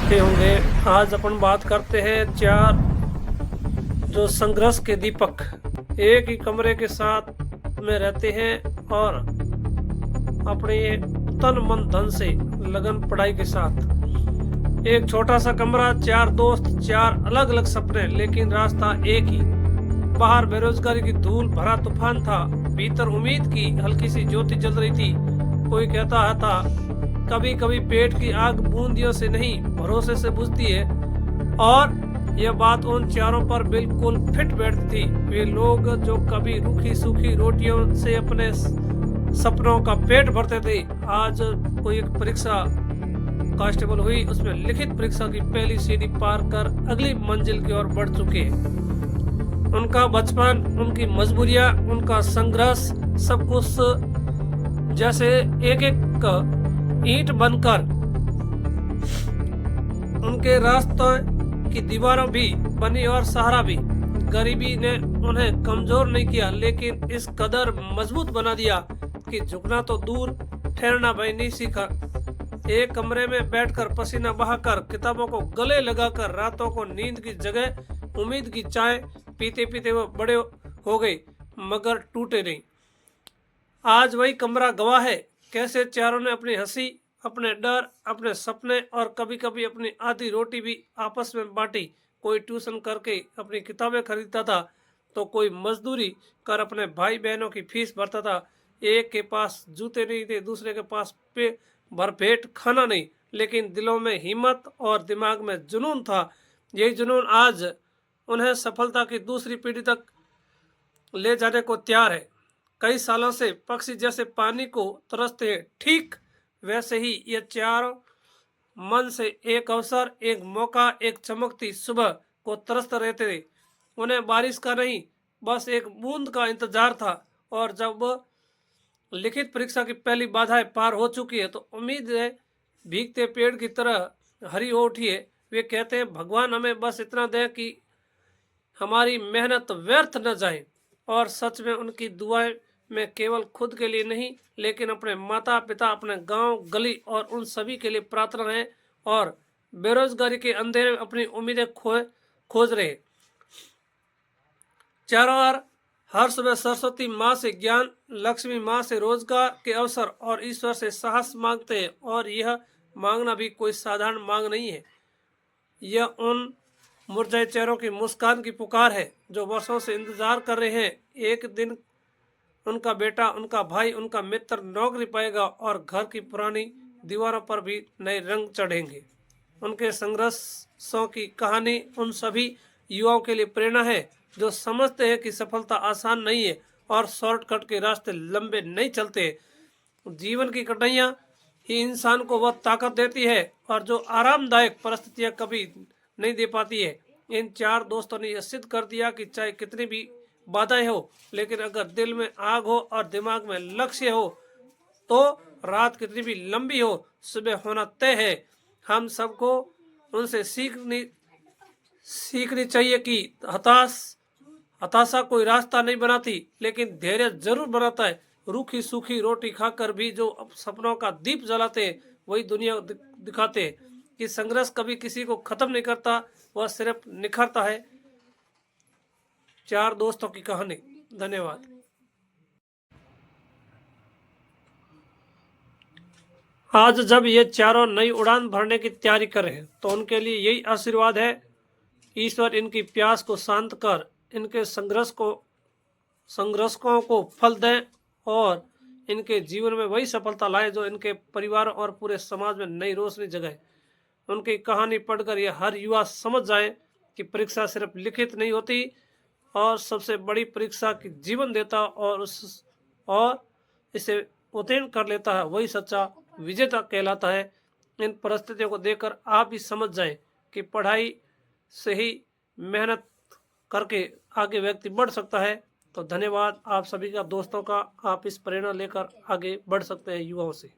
देखे होंगे। आज अपन बात करते हैं चार जो संघर्ष के दीपक एक ही कमरे के साथ में रहते हैं और अपने तन मन धन से लगन पढ़ाई के साथ। एक छोटा सा कमरा, चार दोस्त, चार अलग अलग सपने, लेकिन रास्ता एक ही। बाहर बेरोजगारी की धूल भरा तूफान था, भीतर उम्मीद की हल्की सी ज्योति जल रही थी। कोई कहता था कभी कभी पेट की आग बूंदियों से नहीं भरोसे से बुझती है, और यह बात उन चारों पर बिल्कुल फिट बैठती थी। वे लोग जो कभी रूखी सूखी रोटियों से अपने सपनों का पेट भरते थे, आज कोई एक परीक्षा कांस्टेबल हुई, उसमें लिखित परीक्षा की पहली सीढ़ी पार कर अगली मंजिल की ओर बढ़ चुके हैं। उनका बचपन, उनकी मजबूरियां, उनका संघर्ष, सब कुछ जैसे एक एक ईंट बनकर उनके रास्ते की दीवारों भी बनी और सहारा भी। गरीबी ने उन्हें कमजोर नहीं किया, लेकिन इस कदर मजबूत बना दिया कि झुकना तो दूर, ठहरना भी नहीं सीखा। एक कमरे में बैठकर पसीना बहाकर, किताबों को गले लगाकर, रातों को नींद की जगह उम्मीद की चाय पीते पीते वो बड़े हो गए, मगर टूटे नहीं। आज वही कमरा गवाह है कैसे चारों ने अपनी हंसी, अपने डर, अपने सपने और कभी कभी अपनी आधी रोटी भी आपस में बांटी। कोई ट्यूशन करके अपनी किताबें खरीदता था, तो कोई मजदूरी कर अपने भाई बहनों की फीस भरता था। एक के पास जूते नहीं थे, दूसरे के पास भरपेट खाना नहीं, लेकिन दिलों में हिम्मत और दिमाग में जुनून था। यही जुनून आज उन्हें सफलता की दूसरी पीढ़ी तक ले जाने को तैयार है। कई सालों से पक्षी जैसे पानी को तरसते हैं, ठीक वैसे ही ये चारों मन से एक अवसर, एक मौका, एक चमकती सुबह को तरसते रहते थे। उन्हें बारिश का नहीं, बस एक बूंद का इंतजार था। और जब लिखित परीक्षा की पहली बाधाएं पार हो चुकी है, तो उम्मीद है भीगते पेड़ की तरह हरी हो उठी है। वे कहते हैं भगवान हमें बस इतना दे कि हमारी मेहनत व्यर्थ न जाए। और सच में उनकी दुआएं में केवल खुद के लिए नहीं, लेकिन अपने माता पिता, अपने गांव गली और उन सभी के लिए प्रार्थना है। और बेरोजगारी के अंधेरे में अपनी उम्मीदें खोज रहे। चारों ओर हर सुबह सरस्वती माँ से ज्ञान, लक्ष्मी माँ से रोजगार के अवसर और ईश्वर से साहस मांगते हैं। और यह मांगना भी कोई साधारण मांग नहीं है, यह उन मुरझाए चेहरों की मुस्कान की पुकार है जो वर्षों से इंतजार कर रहे हैं। एक दिन उनका बेटा, उनका भाई, उनका मित्र नौकरी पाएगा और घर की पुरानी दीवारों पर भी नए रंग चढ़ेंगे। उनके संघर्षों की कहानी उन सभी युवाओं के लिए प्रेरणा है जो समझते हैं कि सफलता आसान नहीं है और शॉर्टकट के रास्ते लंबे नहीं चलते। जीवन की कठिनाइयाँ ही इंसान को वह ताकत देती है और जो आरामदायक परिस्थितियाँ कभी नहीं दे पाती है। इन चार दोस्तों ने यह सिद्ध कर दिया कि चाहे कितनी भी बाधाएं हो, लेकिन अगर दिल में आग हो और दिमाग में लक्ष्य हो, तो रात कितनी भी लंबी हो, सुबह होना तय है। हम सबको उनसे सीखनी चाहिए कि हताशा कोई रास्ता नहीं बनाती, लेकिन धैर्य जरूर बनाता है। रूखी सूखी रोटी खाकर भी जो सपनों का दीप जलाते हैं, वही दुनिया दिखाते हैं कि संघर्ष कभी किसी को खत्म नहीं करता, वह सिर्फ निखरता है। चार दोस्तों की कहानी। धन्यवाद। आज जब ये चारों नई उड़ान भरने की तैयारी कर रहे हैं, तो उनके लिए यही आशीर्वाद है, ईश्वर इनकी प्यास को शांत कर इनके संघर्षों को फल दें और इनके जीवन में वही सफलता लाए जो इनके परिवार और पूरे समाज में नई रोशनी जगाए। उनकी कहानी पढ़कर यह हर युवा समझ जाए कि परीक्षा सिर्फ लिखित नहीं होती, और सबसे बड़ी परीक्षा की जीवन देता और इसे उत्तीर्ण कर लेता है, वही सच्चा विजेता कहलाता है। इन परिस्थितियों को देखकर आप भी समझ जाएं कि पढ़ाई से ही मेहनत करके आगे व्यक्ति बढ़ सकता है। तो धन्यवाद आप सभी का, दोस्तों का। आप इस प्रेरणा लेकर आगे बढ़ सकते हैं युवाओं से।